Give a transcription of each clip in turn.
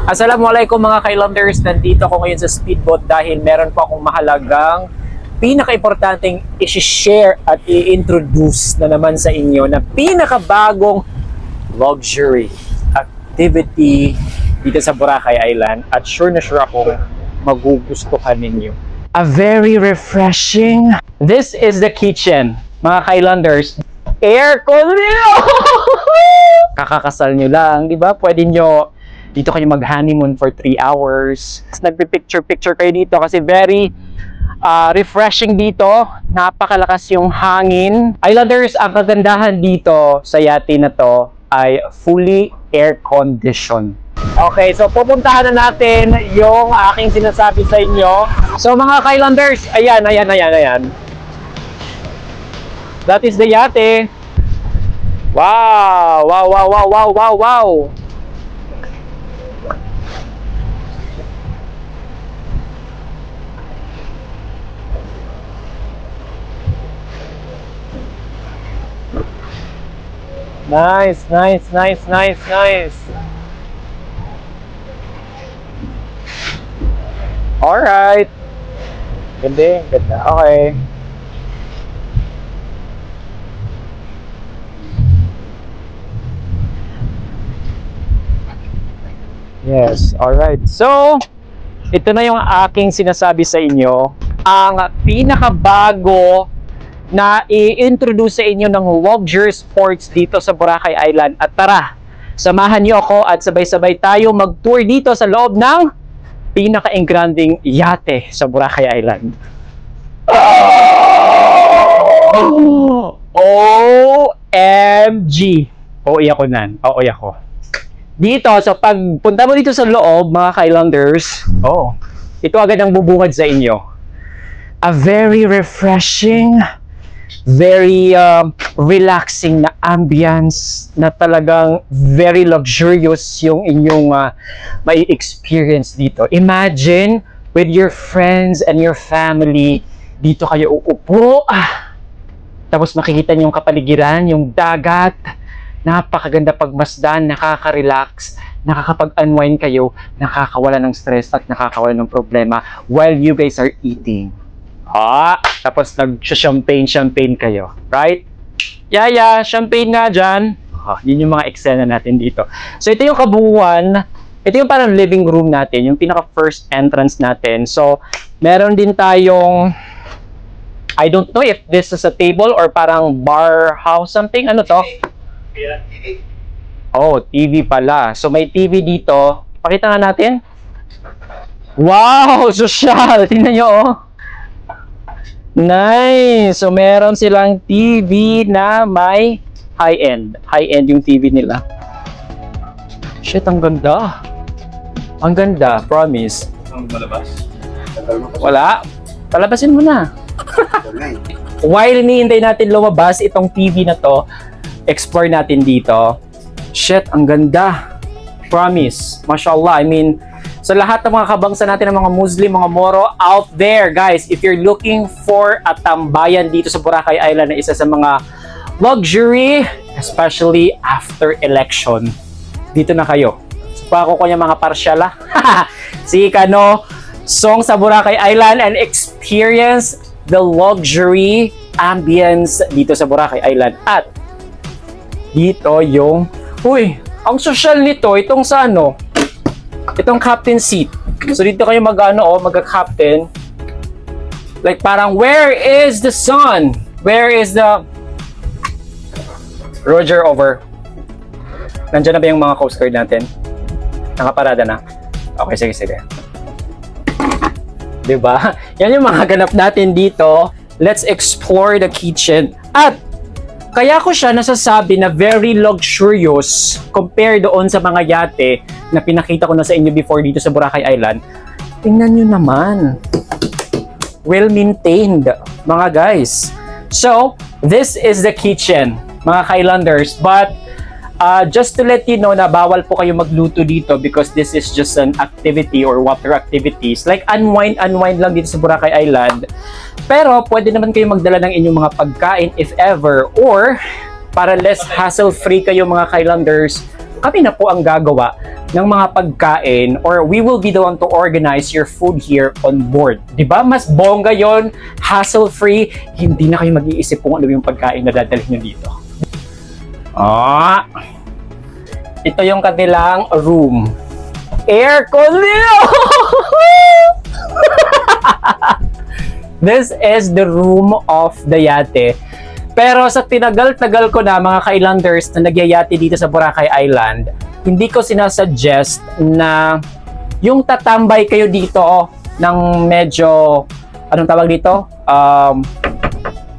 Assalamualaikum mga Kailanders, nandito ako ngayon sa speedboat dahil meron po akong mahalagang pinaka-importanteng i-share at i-introduce na naman sa inyo na pinakabagong luxury activity dito sa Boracay Island at sure na sure akong magugustuhan ninyo. A very refreshing. This is the kitchen, mga Kailanders. Aircon nyo! Kakakasal nyo lang, di ba? Pwede nyo, dito kayo mag-honeymoon for 3 hours. Nagpipicture-picture kayo dito kasi very refreshing dito. Napakalakas yung hangin. Islanders, ang kagandahan dito sa yate na to ay fully air-conditioned. Okay, so pupuntahan na natin yung aking sinasabi sa inyo. So mga Kailanders, ayan. That is the yate. Wow! Nice. Alright. Ganda. Okay. Yes, alright. So, ito na yung aking sinasabi sa inyo. Ang pinakabago na i-introduce sa inyo ng luxury sports dito sa Boracay Island. At tara, samahan niyo ako at sabay-sabay tayo mag-tour dito sa loob ng pinaka-engranding yate sa Boracay Island. OMG! OI ako nan. OI ako. Dito, so pag punta mo dito sa loob, mga Kailanders, ito agad ang bubungad sa inyo. A very refreshing, very relaxing na ambience na talagang very luxurious yung inyong may experience dito. Imagine with your friends and your family, dito kayo uupo, tapos makikita niyo yung kapaligiran, yung dagat. Napakaganda pagmasdan, nakaka-relax, nakakapag-unwind kayo, nakakawala ng stress at nakakawala ng problema while you guys are eating. Tapos nag-champagne kayo, right? Yeah, champagne nga dyan. Yun yung mga eksena natin dito. So ito yung kabuuan, ito yung parang living room natin, yung pinaka-first entrance natin. So meron din tayong, I don't know if this is a table or parang bar house something, ano to? TV pala. So may TV dito. Pakita nga natin. Wow, social. Tingnan nyo, Nice. So meron silang TV na may high-end. High-end yung TV nila. Shit, ang ganda. Ang ganda, promise. Ang malabas? Wala. Palabasin mo na. While hinihintay natin lumabas itong TV na to, explore natin dito. Shit, ang ganda. Promise. Mashallah. I mean, sa lahat ng mga kabangsa natin ng mga Muslim, mga Moro out there, guys, if you're looking for a tambayan dito sa Boracay Island na isa sa mga luxury, especially after election, dito na kayo. So, pako ko niya mga parsyala. Sige ka, no? Song sa Boracay Island and experience the luxury ambience dito sa Boracay Island. At dito yung, ang social nito, itong sa itong captain seat. So dito kayo mag-captain. Like parang, where is the sun? Where is the Roger, over. Nandiyan na ba yung mga Coast Guard natin? Nakaparada na? Okay, sige. Diba? Yan yung mga ganap natin dito. Let's explore the kitchen. At kaya ko siya nasasabi na very luxurious compared doon sa mga yate na pinakita ko na sa inyo before dito sa Boracay Island. Tingnan nyo naman. Well maintained, mga guys. So, this is the kitchen, mga Kailanders. But, just to let you know na bawal po kayo magluto dito because this is just an activity or water activities. Like unwind lang dito sa Boracay Island. Pero pwede naman kayo magdala ng inyong mga pagkain if ever, or para less hassle-free kayo mga Kailanders, kami na po ang gagawa. ng mga pagkain, or we will be the one to organize your food here on board. Diba? Mas bongga yon, hassle-free, hindi na kayo mag-iisip kung ano yung pagkain na dadalhin nyo dito. Ito yung kanilang room. Aircon nila! This is the room of the yate. Pero sa tinagal-tagal ko na mga ka-islanders na nagyayate dito sa Boracay Island, hindi ko sinasuggest na yung tatambay kayo dito ng medyo, anong tawag dito?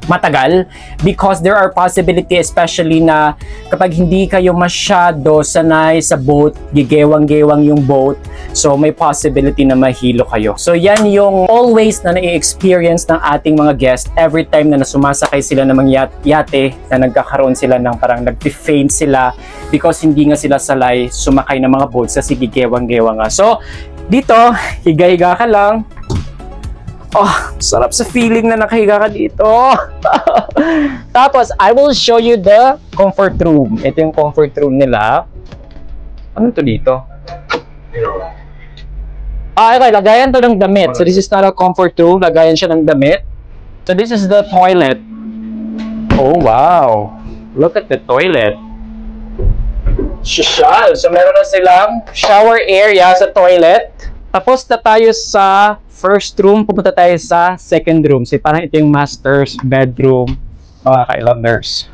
Matagal, because there are possibility, especially na kapag hindi kayo masyado sanay sa boat, gigewang-gewang yung boat, so may possibility na mahilo kayo. So yan yung always na nai-experience ng ating mga guests every time na nasumasakay sila ng mga yate, na nagkakaroon sila ng parang nag-faint sila because hindi nga sila salay sumakay ng mga boats kasi gigewang-gewang nga. So dito, higa-higa ka lang. Oh, sarap sa feeling na nakahiga ka dito. Tapos, I will show you the comfort room. Ito yung comfort room nila. Ano to dito? Okay, lagayan to ng damit. So, this is not a comfort room. Lagayan siya ng damit. So, this is the toilet. Oh, wow. Look at the toilet. Social. So, meron na silang shower area sa toilet. Tapos na tayo sa first room, pupunta tayo sa second room. So, parang ito yung master's bedroom, mga ka-islanders.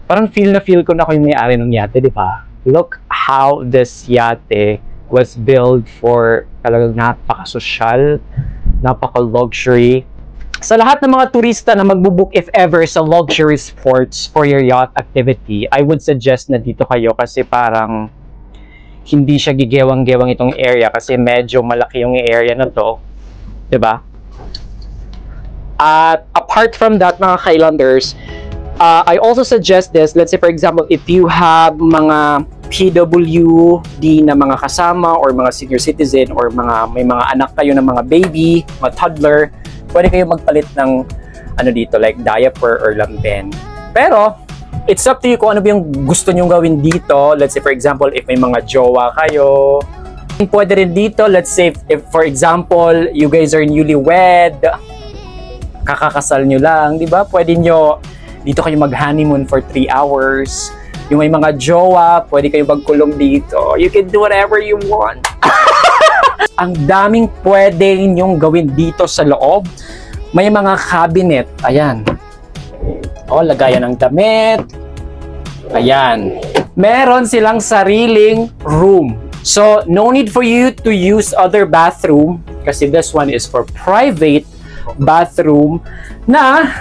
Parang feel ko na ako yung may-ari ng yate, di ba? Look how this yate was built for talagang napaka-social, napaka-luxury. Sa lahat ng mga turista na magbubook if ever sa luxury sports for your yacht activity, I would suggest na dito kayo kasi parang hindi siya gigewang-gewang itong area kasi medyo malaki yung area na to, 'di ba? At apart from that, mga ka-islanders, I also suggest this. Let's say for example, if you have mga PWD na mga kasama or mga senior citizen or may mga anak kayo ng mga baby, mga toddler, pwede kayo magpalit ng ano dito, like diaper or lambing. Pero it's up to you kung ano ba yung gusto nyong gawin dito. Let's say for example, if may mga jowa kayo, pwede rin dito. Let's say if for example, you guys are newlywed, kakakasal nyo lang, di ba? Pwede nyo dito kayo mag-honeymoon for 3 hours. Yung may mga jowa, pwede kayo magkulong dito. You can do whatever you want. Ang daming pwede nyong gawin dito sa loob. May mga cabinet. Ayan. O, lagayan ng damit. Ayan. Meron silang sariling room. So, no need for you to use other bathroom kasi this one is for private bathroom na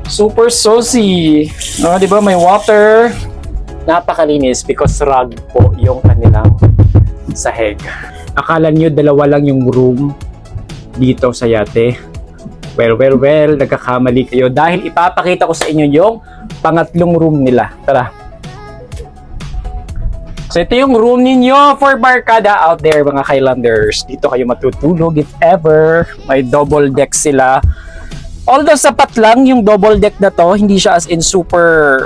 super saucy. Di ba? May water. Napakalinis because rug po yung kanilang sahig. Akala nyo dalawa lang yung room dito sa yate. Well, nagkakamali kayo dahil ipapakita ko sa inyo yung pangatlong room nila. Tara. So ito yung room ninyo for barkada out there, mga ka-islanders. Dito kayo matutulog if ever. May double deck sila. Although sapat lang yung double deck na to, hindi siya as in super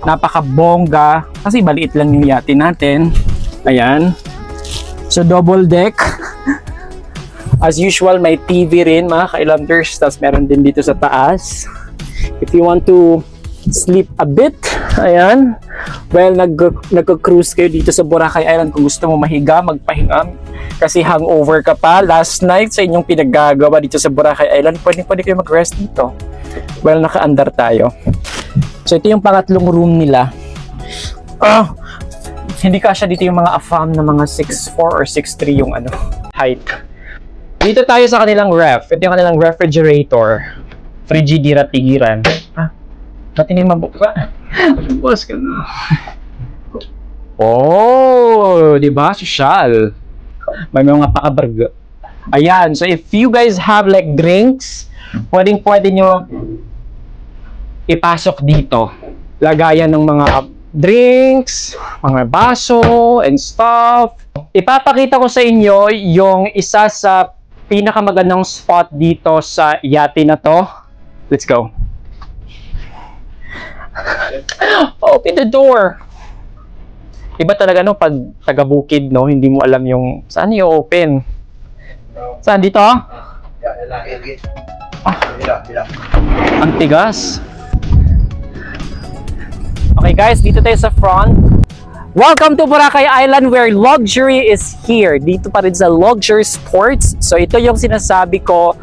napakabongga kasi maliit lang yung yate natin. Ayan. So double deck. As usual, may TV rin, mga ka-islanders. Tapos meron din dito sa taas. If you want to sleep a bit, ayan. Well, nag-cruise kayo dito sa Boracay Island. Kung gusto mo mahiga, magpahinga. Kasi hangover ka pa last night sa inyong pinaggagawa dito sa Boracay Island. Pwede kayo mag-rest dito. Well, naka-andar tayo. So ito yung pangatlong room nila. Hindi kasya dito yung mga afam na mga 6'4 or 6'3 yung height. Dito tayo sa kanilang ref. Ito yung kanilang refrigerator. Frigidira-tigiran. Ba't hindi mabuka? Boss ka na. Oh, di ba? Social. May mga pakabarga. Ayan. So if you guys have like drinks, pwede nyo ipasok dito. Lagayan ng mga drinks, mga baso, and stuff. Ipapakita ko sa inyo yung isa sa pinakamagandang spot dito sa yate na to. Let's go. Open the door. Iba talaga no pag taga-bukid no, hindi mo alam yung saan i-open. Saan dito? Ang tigas. Okay guys, dito tayo sa front. Welcome to Boracay Island where luxury is here. Dito pa rin sa Luxury Sports. So ito yung sinasabi ko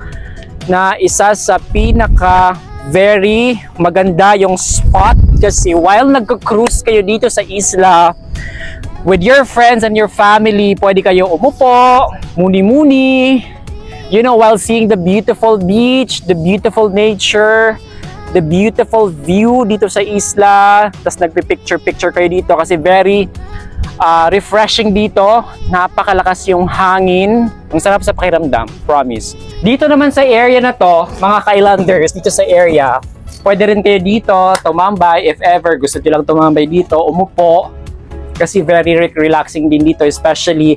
na isa sa pinaka very maganda yung spot kasi while nagka-cruise kayo dito sa isla with your friends and your family, pwede kayo umupo, muni-muni, you know, while seeing the beautiful beach, the beautiful nature, the beautiful view dito sa isla. Tapos nagpipicture-picture kayo dito kasi very refreshing dito. Napakalakas yung hangin. Ang sarap sa pakiramdam, promise. Dito naman sa area na to, mga ka-islanders, dito sa area, pwede rin kayo dito tumambay if ever gusto nyo lang tumambay dito, umupo. Kasi very relaxing din dito, especially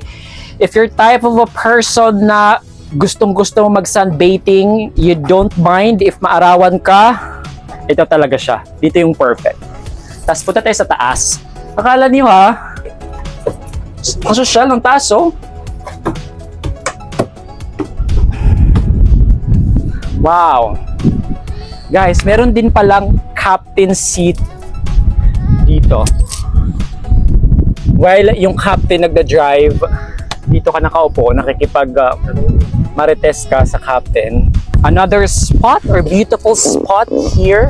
if you're type of a person na gustong-gusto mo mag-sunbathing, you don't mind if maarawan ka, ito talaga siya. Dito yung perfect. Tapos punta tayo sa taas. Akala niyo ha, ang sosyal ng taas oh. Wow. Guys, meron din palang captain seat dito. While yung captain nagda-drive, dito ka nakaupo, nakikipag marites ka sa captain. Another spot or beautiful spot here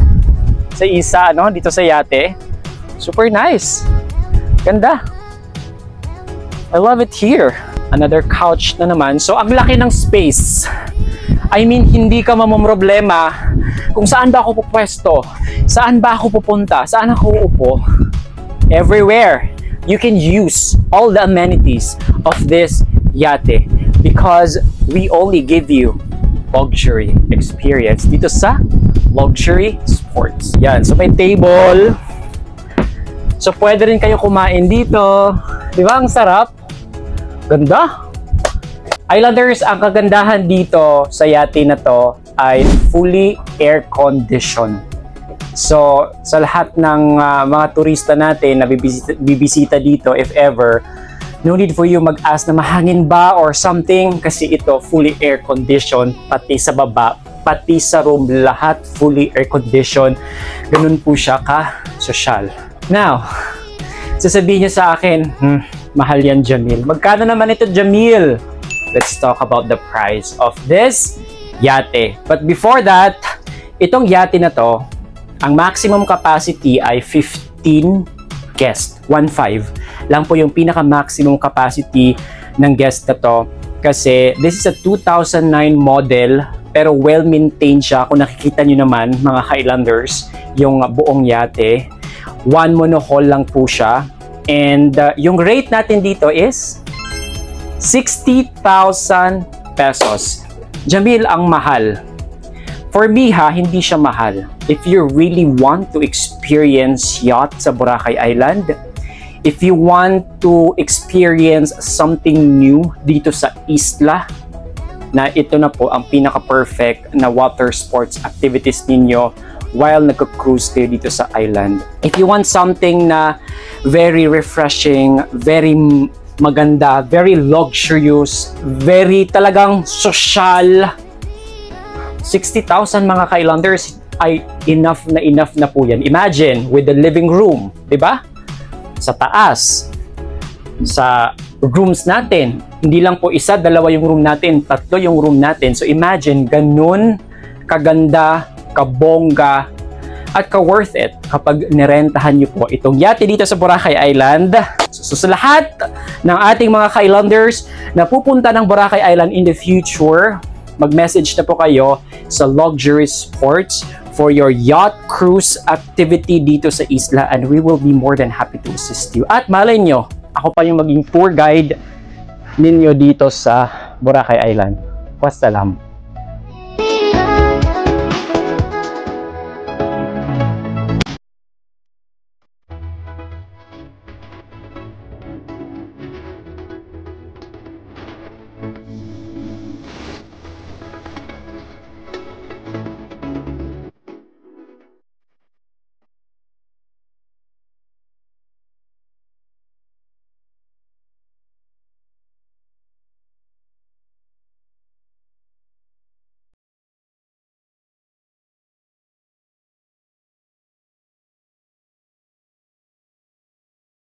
sa isa, ano, dito sa yate. Super nice. Ganda. I love it here. Another couch na naman. So, ang laki ng space. I mean, hindi ka mamomroblema kung saan ba ako pupwesto, saan ba ako pupunta, saan ako uupo. Everywhere. You can use all the amenities of this yate because we only give you luxury experience dito sa Luxury Sports. Yan. So, may table. So, pwede rin kayo kumain dito. Di ba? Ang sarap. Ganda. Islanders, ang kagandahan dito sa yate na to ay fully air-conditioned. So, sa lahat ng mga turista natin na bibisita dito, if ever, no need for you mag-ask na mahangin ba or something kasi ito fully air-conditioned, pati sa baba, pati sa room, lahat fully air-conditioned. Ganun po siya ka-sosyal. Now, sasabihin niyo sa akin, mahal yan Jamil. Magkano naman ito Jamil? Let's talk about the price of this yate. But before that, itong yate na to, ang maximum capacity ay 15 guests. 1.5 lang po yung pinaka-maximum capacity ng guest na to. Kasi this is a 2009 model pero well-maintained siya. Kung nakikita nyo naman mga ka-islanders, yung buong yate. One monohull lang po siya. And yung rate natin dito is 60,000 pesos. Jamil, ang mahal. For me ha, hindi siya mahal. If you really want to experience yacht sa Boracay Island, if you want to experience something new dito sa isla, na ito na po ang pinaka-perfect na water sports activities ninyo while nagka-cruise kayo dito sa island. If you want something na very refreshing, very maganda, very luxurious, very talagang social, 60,000 mga ka-islanders ay enough na po yan. Imagine with the living room, di ba? Sa taas, sa rooms natin, hindi lang po isa, dalawa yung room natin, tatlo yung room natin. So imagine, ganun kaganda, kabongga, at ka-worth it kapag nirentahan nyo po itong yate dito sa Boracay Island. So sa lahat ng ating mga ka-islanders na pupunta ng Boracay Island in the future, mag-message na po kayo sa Luxury Sports for your yacht cruise activity dito sa isla and we will be more than happy to assist you. At malay nyo, ako pa yung maging tour guide ninyo dito sa Boracay Island. Wassalam.